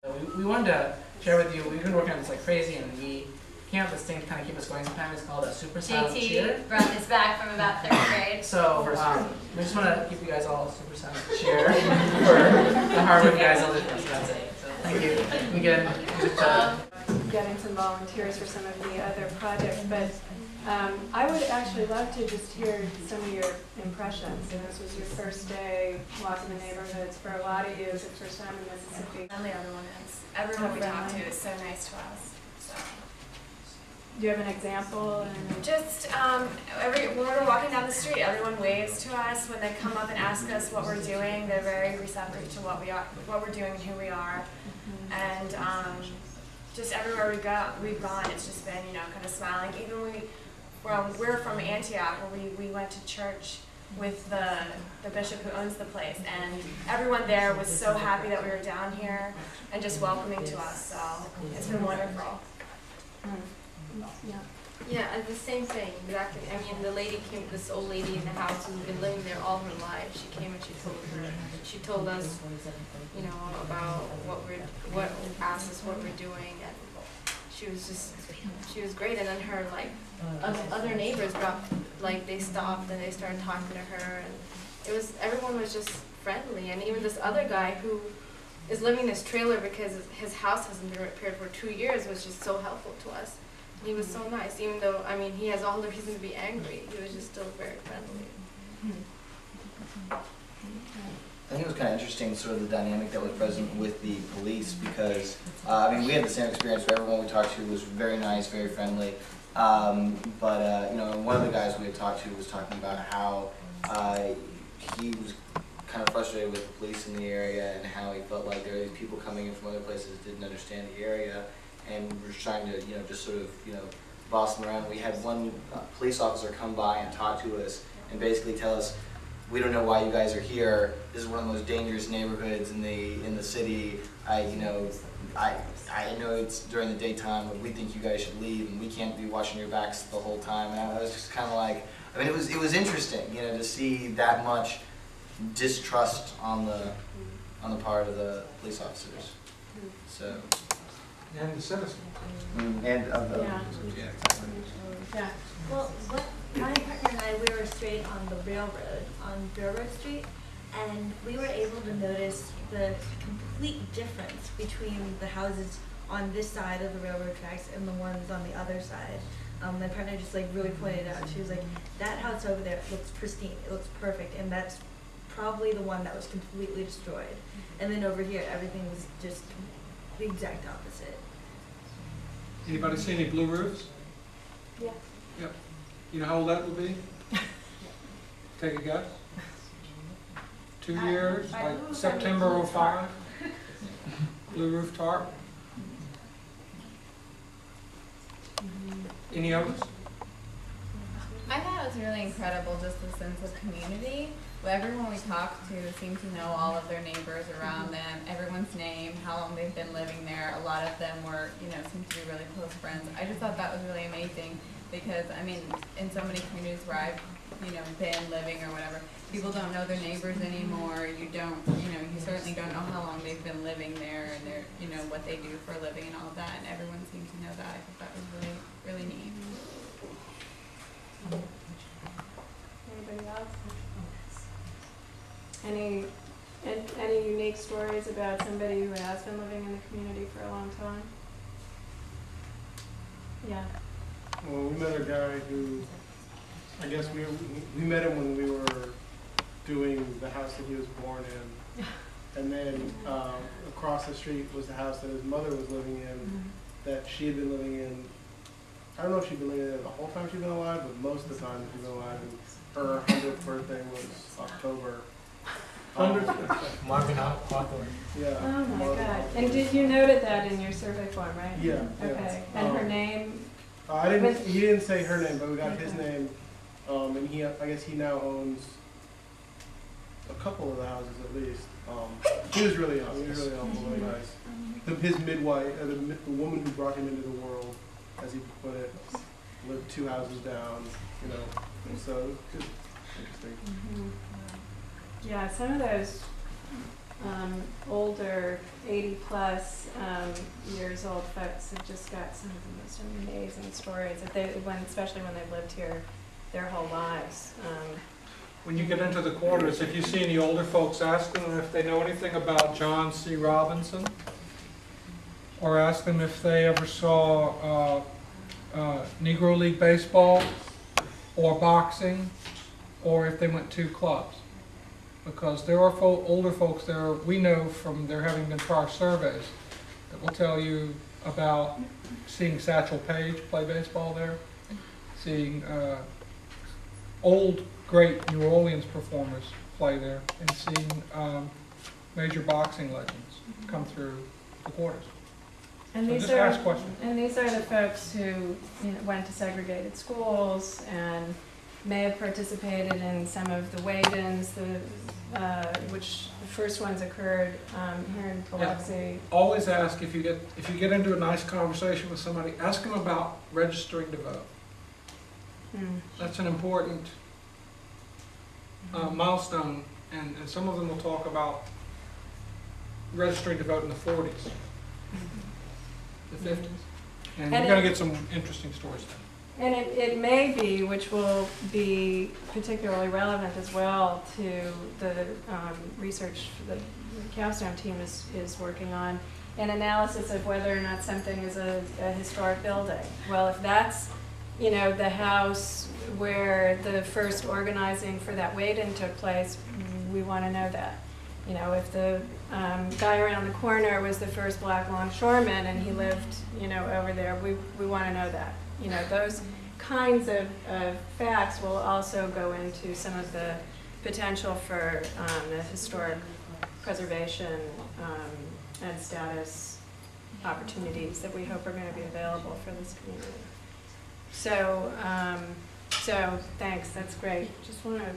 We wanted to share with you, we've been working on this like crazy, and we came up with this thing to kind of keep us going sometimes. It's called a super silent cheer. JT brought this back from about 3rd grade. So we just want to keep you guys all super silent cheer for the hard work you guys all did for us. That's it. So thank you. We get getting some volunteers for some of the other projects, but I would actually love to just hear some of your impressions. And this was your first day walking the neighborhoods. For a lot of you, it's the first time in Mississippi. And the other one is. Everyone we talk to is so nice to us. So. Do you have an example? Just when we're walking down the street, everyone waves to us. When they come up and ask us what we're doing, they're very receptive to what we're doing and who we are. And just everywhere we've gone, it's just been, kind of smiling. Even we're from Antioch, where we went to church with the bishop who owns the place, and everyone there was so happy that we were down here and just welcoming to us. So it's been wonderful. Yeah, and the same thing, exactly. I mean, the lady came, this old lady in the house who's been living there all her life. She came and she told us, about asked us what we're doing, and she was great. And then her other neighbors they stopped and they started talking to her, and everyone was just friendly. And even this other guy who is living in this trailer because his house hasn't been repaired for 2 years was just so helpful to us. He was so nice, even though, he has all the reason to be angry. He was just still very friendly. I think it was kind of interesting, sort of the dynamic that was present with the police, because, we had the same experience where everyone we talked to was very nice, very friendly. One of the guys we had talked to was talking about how he was kind of frustrated with the police in the area, and how he felt like there were these people coming in from other places that didn't understand the area, and we were trying to, just sort of, boss them around. We had one police officer come by and talk to us and basically tell us, we don't know why you guys are here. This is one of the most dangerous neighborhoods in the city. I know it's during the daytime, but we think you guys should leave, and we can't be watching your backs the whole time. And I was just kind of like, it was interesting, to see that much distrust on the part of the police officers. So. And the citizens. And of the. Yeah. Exactly. Yeah. Well, my partner and I, we were straight on the railroad, on Railroad Street, and we were able to notice the complete difference between the houses on this side of the railroad tracks and the ones on the other side. My partner just really pointed out, she was like, that house over there looks pristine, it looks perfect, and that's probably the one that was completely destroyed. And then over here, everything was just the exact opposite. Anybody see any blue roofs? Yeah. Yep. You know how old that would be? Take a guess. 2 years, like September '05. Blue roof tarp. Any others? I thought it was really incredible, just the sense of community. Everyone we talked to seemed to know all of their neighbors around them, everyone's name, how long they've been living there. A lot of them were, seemed to be really close friends. I just thought that was really amazing because, in so many communities where I've, been living or whatever, people don't know their neighbors anymore. You don't, you certainly don't know how long they've been living there and their, what they do for a living and all of that. And everyone seemed to know that. I thought that was really, really neat. Anybody else? Any unique stories about somebody who has been living in the community for a long time? Yeah. Well, we met a guy who, I guess we met him when we were doing the house that he was born in. And then across the street was the house that his mother was living in, that she had been living in. I don't know if she'd been living in it the whole time she'd been alive, but most of the time she'd been alive. And her 100th birthday was October. Marvin Hawthorne. Yeah. Oh my God. And you noted that in your survey form, right? Yeah. Okay. And her name? He didn't say her name, but we got his name. And I guess he now owns a couple of the houses at least. He was really young. He was really humble, really nice. His midwife, the woman who brought him into the world, as he put it, lived 2 houses down. And so it was just interesting. Yeah, some of those older, 80-plus years old folks have just got some of the most amazing stories, especially when they've lived here their whole lives. When you get into the quarters, if you see any older folks, ask them if they know anything about John C. Robinson, or ask them if they ever saw Negro League baseball or boxing, or if they went to clubs. Because there are older folks there, we know from there having been prior surveys, that will tell you about seeing Satchel Paige play baseball there, seeing old, great New Orleans performers play there, and seeing major boxing legends come through the quarters. And So these just are, ask questions. and these are the folks who went to segregated schools and may have participated in some of the weigh-ins, which the first ones occurred here in Biloxi. Always ask, if you get into a nice conversation with somebody, ask them about registering to vote. That's an important milestone, and some of them will talk about registering to vote in the 40s, the 50s. And you're going to get some interesting stories there. And it may be, which will be particularly relevant as well to the research the Capstone team is working on, an analysis of whether or not something is a historic building. Well, if that's, the house where the first organizing for that weigh-in took place, we want to know that. If the guy around the corner was the first black longshoreman and he lived, over there, we want to know that. Those kinds of facts will also go into some of the potential for the historic preservation and status opportunities that we hope are going to be available for this community. So thanks, that's great. Just want to